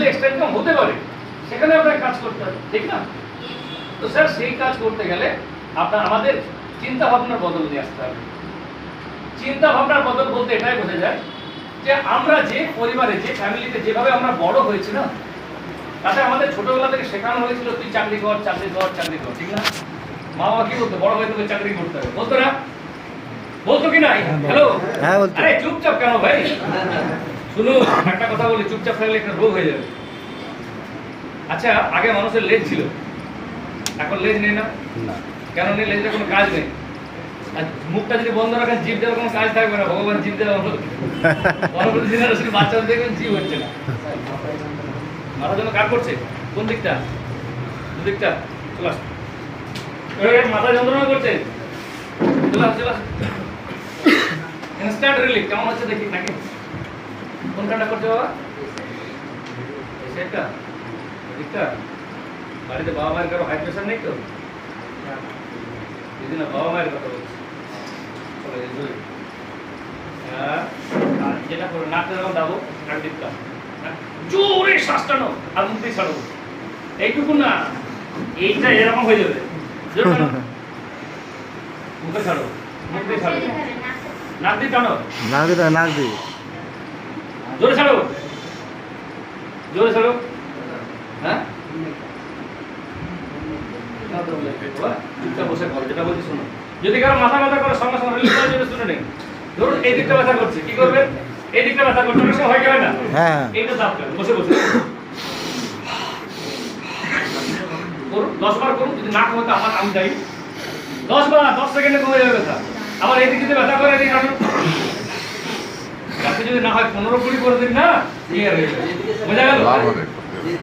যদি extra income হতে পারে সেখানে আপনাকে কাজ করতে হবে, ঠিক না? তো স্যার সেই কাজ করতে গেলে আমাদের চিন্তা ভাবনার বদল নিয়ে আসতে হবে। চিন্তা ভাবনার বদল বলতে এটাই বোঝা যায় যে আমরা যে পরিবারে, যে ফ্যামিলিতে যেভাবে আমরা বড় হয়েছি না, তাতে আমাদের ছোটবেলা থেকে শেখানো হয়েছিল তুই চাকরি কর, চাকরি কর, চাকরি কর, ঠিক না? মা বাবা কি বলতো, বড় হয়ে তোকে চাকরি করতে হবে, বলতো না? বলতো কি না? হ্যালো, আরে চুপচাপ কেন ভাই? শুনুন, একটা কথা বলি, চুপচাপ থাকলে একটা রোগ হয়ে যাবে। আচ্ছা, আগে মানুষের লেজ ছিল, এখন লেজ নেই না? কেন নেই? লেজের কোনো কাজ নেই। আর মুখটা যদি বন্ধ রাখেন, জিভ দেওয়ার কোনো কাজ থাকবে না। ভগবান জিভ দেওয়া পরবর্তী জেনারেশন বাচ্চাদের দেখবেন জিভ হচ্ছে না। মাথার জন্য কাজ করছে কোন দিকটা? দুদিকটা। চলে আস, মাথা যন্ত্রণা করছে, চলে আস, চলে আস। ইনস্ট্যান্ট রিলিফ কেমন হচ্ছে দেখি নাকি? কোনখানটা করছে বাবা? সেটা দিকটা। বাড়িতে বাবা মায়ের কারো হাই প্রেশার নেই তো? দিদি না, বাবা মায়ের কথা বলছি। যেটা করো, নাকটা যখন দাবো, নাক দিকটা জোরে শ্বাস টানো আর মুখ দিয়ে ছাড়ো। এইটুকু না, এইটা এরকম হয়ে যাবে। মুখে ছাড়ো, মুখ দিয়ে ছাড়ো, নাক দিয়ে টানো, নাক দিয়ে, নাক দিয়ে জোরে ছাড়ো, জোরে ছাড়ো। হ্যাঁ, চুপচাপ বসে করো, যেটা বলছি শোনো। যদি কারো মাথা ব্যথা করে, সঙ্গে সঙ্গে রিলিজ করার জন্য শুনে নেই। ধরুন এই দিকটা ব্যথা করছে, কি করবেন? এই দিকটা ব্যথা করছে, অনেক সময় হয়ে গেলে না, হ্যাঁ, এইটা চাপ দেবেন, বসে বসে করুন। 10 বার করুন, যদি না কমে তো আমি যাই 10 বার, 10 সেকেন্ডে কমে যাবে ব্যথা। আবার এই দিকে ব্যথা করে এদিকে আসুন, যাতে যদি না হয় 15-20 করে দিন না, ক্লিয়ার হয়ে যাবে। বোঝা গেল?